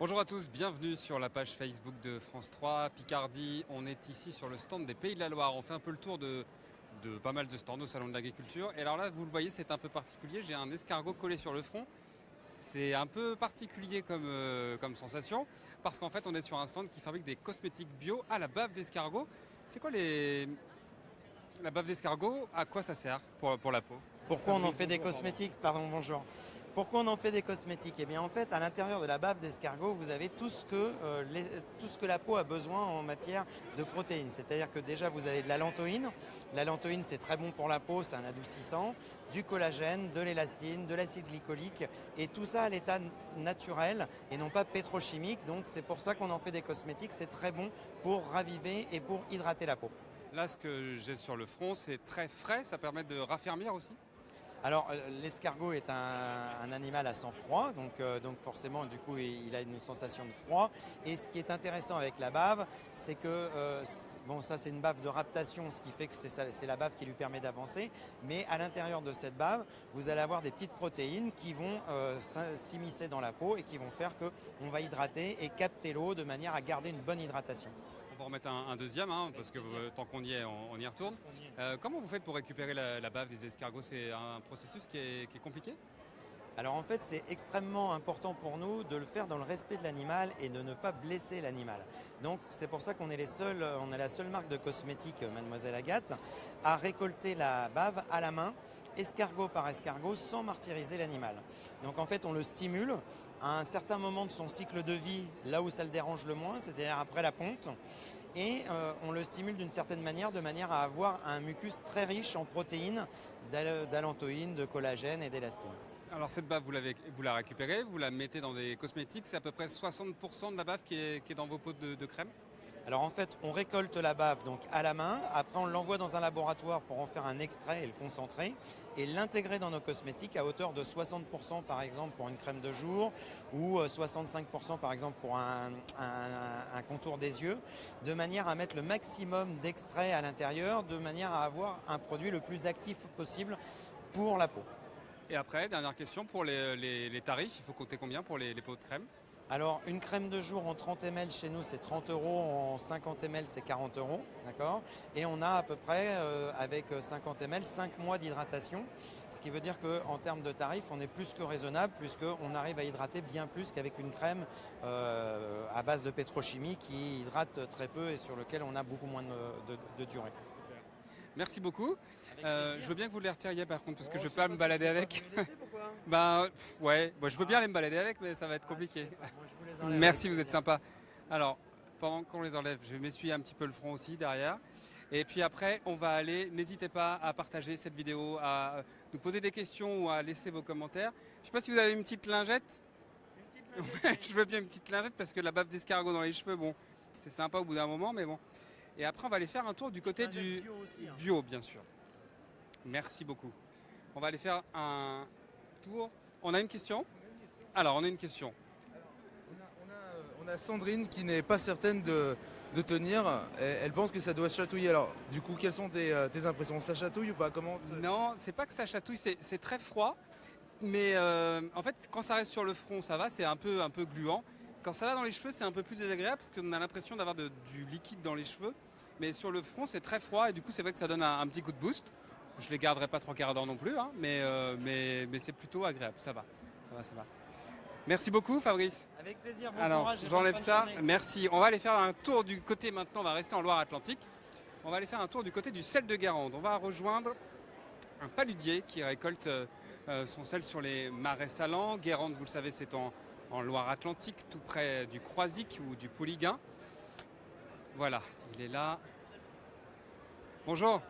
Bonjour à tous, bienvenue sur la page Facebook de France 3 Picardie. On est ici sur le stand des Pays de la Loire. On fait un peu le tour de pas mal de stands au Salon de l'Agriculture. Et alors là, vous le voyez, c'est un peu particulier. J'ai un escargot collé sur le front. C'est un peu particulier comme sensation parce qu'en fait, on est sur un stand qui fabrique des cosmétiques bio à la bave d'escargot. C'est quoi la bave d'escargot? À quoi ça sert pour la peau? Pourquoi on en fait des cosmétiques? Pardon, bonjour. Pourquoi on en fait des cosmétiques? Eh bien, en fait, à l'intérieur de la bave d'escargot, vous avez tout ce que la peau a besoin en matière de protéines. C'est-à-dire que déjà, vous avez de la lantoïne. La lantoïne, c'est très bon pour la peau, c'est un adoucissant. Du collagène, de l'élastine, de l'acide glycolique. Et tout ça à l'état naturel et non pas pétrochimique. Donc, c'est pour ça qu'on en fait des cosmétiques. C'est très bon pour raviver et pour hydrater la peau. Là, ce que j'ai sur le front, c'est très frais. Ça permet de raffermir aussi. Alors, l'escargot est un animal à sang froid, donc forcément, du coup, il a une sensation de froid. Et ce qui est intéressant avec la bave, c'est que, bon, ça c'est une bave de raptation, ce qui fait que c'est la bave qui lui permet d'avancer. Mais à l'intérieur de cette bave, vous allez avoir des petites protéines qui vont s'immiscer dans la peau et qui vont faire qu'on va hydrater et capter l'eau de manière à garder une bonne hydratation. On va remettre un deuxième, hein, parce que tant qu'on y est, on y retourne. Comment vous faites pour récupérer la bave des escargots? C'est un processus qui est compliqué? Alors en fait, c'est extrêmement important pour nous de le faire dans le respect de l'animal et de ne pas blesser l'animal. Donc c'est pour ça qu'on est on est la seule marque de cosmétiques, Mademoiselle Agathe, à récolter la bave à la main, escargot par escargot, sans martyriser l'animal. Donc en fait, on le stimule à un certain moment de son cycle de vie, là où ça le dérange le moins, c'est-à-dire après la ponte. Et on le stimule d'une certaine manière, de manière à avoir un mucus très riche en protéines, d'allantoïne, de collagène et d'élastine. Alors cette bave, vous la récupérez, vous la mettez dans des cosmétiques. C'est à peu près 60% de la bave qui est dans vos pots de crème. Alors en fait, on récolte la bave donc à la main, après on l'envoie dans un laboratoire pour en faire un extrait et le concentrer et l'intégrer dans nos cosmétiques à hauteur de 60% par exemple pour une crème de jour ou 65% par exemple pour un contour des yeux, de manière à mettre le maximum d'extrait à l'intérieur, de manière à avoir un produit le plus actif possible pour la peau. Et après, dernière question, pour les tarifs, il faut compter combien pour les pots de crème? Alors, une crème de jour en 30 ml chez nous, c'est 30 €, en 50 ml, c'est 40 €, d'accord? Et on a à peu près, avec 50 ml, 5 mois d'hydratation, ce qui veut dire qu'en termes de tarifs, on est plus que raisonnable, puisqu'on arrive à hydrater bien plus qu'avec une crème à base de pétrochimie qui hydrate très peu et sur lequel on a beaucoup moins de durée. Merci beaucoup. Je veux bien que vous les retiriez par contre, parce que je ne Je peux pas me balader avec. Ouais, je veux bien aller me balader avec, mais ça va être compliqué. Merci, vous êtes sympa. Alors, pendant qu'on les enlève, je vais m'essuyer un petit peu le front aussi derrière. Et puis après, on va aller. N'hésitez pas à partager cette vidéo, à nous poser des questions ou à laisser vos commentaires. Je ne sais pas si vous avez une petite lingette. Ouais, je veux bien une petite lingette parce que la bave d'escargot dans les cheveux, bon, c'est sympa au bout d'un moment, mais bon. Et après, on va aller faire un tour du côté du bio, bien sûr. Merci beaucoup. On va aller faire un tour. On a une question? Alors, on a une question. On a Sandrine qui n'est pas certaine de tenir. Elle pense que ça doit chatouiller. Alors, du coup, quelles sont tes impressions? Ça chatouille ou pas? Non, c'est pas que ça chatouille, c'est très froid. Mais en fait, quand ça reste sur le front, ça va, c'est un peu gluant. Quand ça va dans les cheveux, c'est un peu plus désagréable parce qu'on a l'impression d'avoir du liquide dans les cheveux. Mais sur le front, c'est très froid et du coup, c'est vrai que ça donne un petit coup de boost. Je ne les garderai pas 3/4 d'heure non plus, hein, mais c'est plutôt agréable. Ça va. Merci beaucoup, Fabrice. Avec plaisir, bon Alors, courage et j'enlève bonne ça. journée. Merci. On va aller faire un tour du côté maintenant. On va rester en Loire-Atlantique. On va aller faire un tour du côté du sel de Guérande. On va rejoindre un paludier qui récolte son sel sur les marais salants. Guérande, vous le savez, c'est en Loire-Atlantique, tout près du Croisic ou du Pouliguen. Voilà, il est là. Bonjour.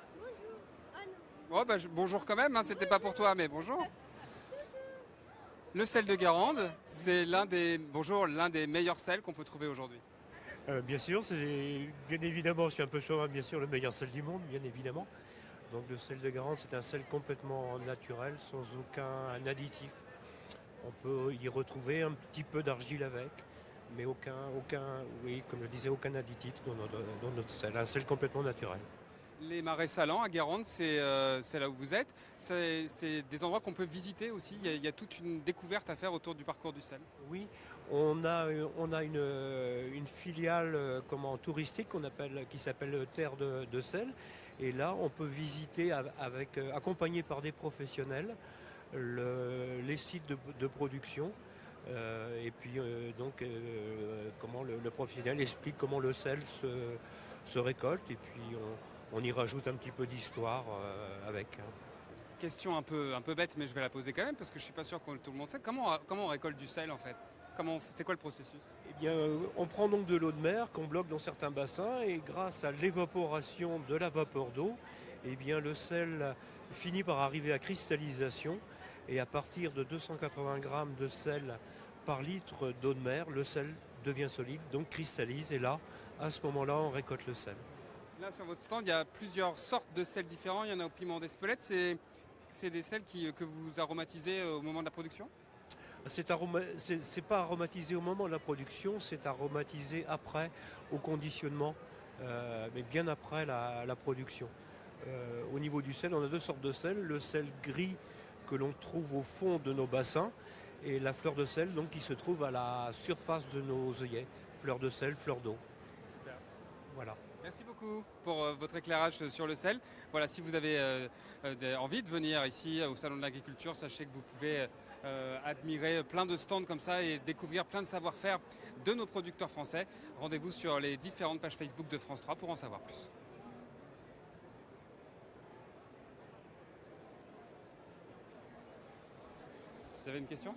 Oh, bonjour quand même, hein, c'était pas pour toi, mais bonjour. Le sel de Guérande, c'est l'un des meilleurs sels qu'on peut trouver aujourd'hui. Bien sûr, c'est bien évidemment, je suis un peu chauvin, bien sûr, le meilleur sel du monde, bien évidemment. Donc le sel de Guérande, c'est un sel complètement naturel, sans aucun additif. On peut y retrouver un petit peu d'argile avec, mais oui, comme je disais, aucun additif dans notre sel, un sel complètement naturel. Les marais salants à Guérande, c'est là où vous êtes. C'est des endroits qu'on peut visiter aussi. Il y a toute une découverte à faire autour du parcours du sel. Oui, on a une filiale touristique qui s'appelle Terre de Sel. Et là, on peut visiter accompagné par des professionnels les sites de production. Et puis comment le professionnel explique comment le sel se récolte. Et puis on y rajoute un petit peu d'histoire avec. Question un peu bête, mais je vais la poser quand même parce que je suis pas sûr que tout le monde sait. Comment on récolte du sel en fait? C'est quoi le processus? Eh bien, on prend donc de l'eau de mer qu'on bloque dans certains bassins et grâce à l'évaporation de la vapeur d'eau, eh bien, le sel finit par arriver à cristallisation et à partir de 280 grammes de sel par litre d'eau de mer, le sel devient solide, donc cristallise et là, à ce moment-là, on récolte le sel. Là, sur votre stand, il y a plusieurs sortes de sels différents. Il y en a au piment d'Espelette. C'est des sels que vous aromatisez au moment de la production? C'est pas aromatisé au moment de la production, c'est aromatisé après, au conditionnement, mais bien après la production. Au niveau du sel, on a deux sortes de sel. Le sel gris que l'on trouve au fond de nos bassins et la fleur de sel donc, qui se trouve à la surface de nos œillets. Fleur de sel, fleur d'eau. Voilà. Merci beaucoup pour votre éclairage sur le sel. Voilà, si vous avez envie de venir ici au Salon de l'Agriculture, sachez que vous pouvez admirer plein de stands comme ça et découvrir plein de savoir-faire de nos producteurs français. Rendez-vous sur les différentes pages Facebook de France 3 pour en savoir plus. Vous avez une question?